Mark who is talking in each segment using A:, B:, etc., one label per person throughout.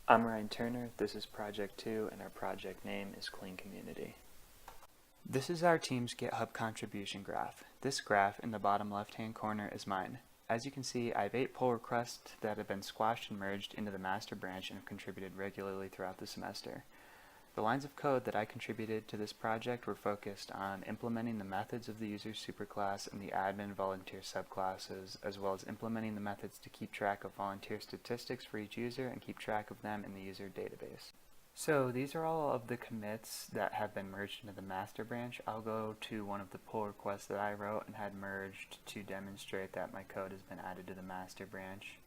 A: I'm Ryan Turner, this is Project 2, and our project name is Clean Community. This is our team's GitHub contribution graph. This graph in the bottom left-hand corner is mine. As you can see, I have 8 pull requests that have been squashed and merged into the master branch and have contributed regularly throughout the semester. The lines of code that I contributed to this project were focused on implementing the methods of the user superclass and the admin volunteer subclasses, as well as implementing the methods to keep track of volunteer statistics for each user and keep track of them in the user database. So these are all of the commits that have been merged into the master branch. I'll go to one of the pull requests that I wrote and had merged to demonstrate that my code has been added to the master branch.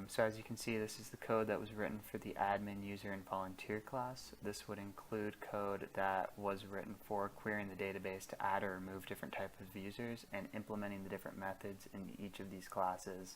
A: So as you can see, this is the code that was written for the admin, user, and volunteer class. This would include code that was written for querying the database to add or remove different types of users and implementing the different methods in each of these classes.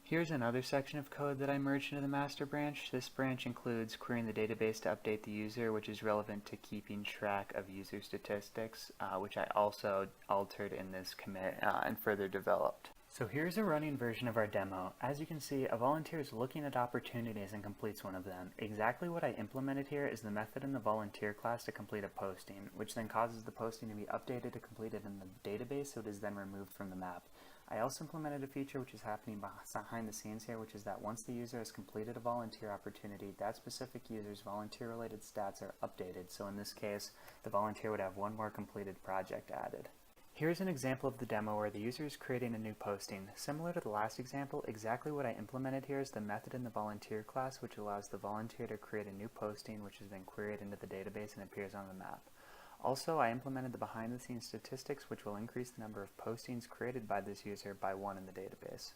A: Here's another section of code that I merged into the master branch. This branch includes querying the database to update the user, which is relevant to keeping track of user statistics, which I also altered in this commit and further developed. So here's a running version of our demo. As you can see, a volunteer is looking at opportunities and completes one of them. Exactly what I implemented here is the method in the volunteer class to complete a posting, which then causes the posting to be updated to completed in the database, so it is then removed from the map. I also implemented a feature which is happening behind the scenes here, which is that once the user has completed a volunteer opportunity, that specific user's volunteer-related stats are updated. So in this case, the volunteer would have one more completed project added. Here's an example of the demo where the user is creating a new posting. Similar to the last example, exactly what I implemented here is the method in the volunteer class, which allows the volunteer to create a new posting, which is then queried into the database and appears on the map. Also, I implemented the behind-the-scenes statistics, which will increase the number of postings created by this user by 1 in the database.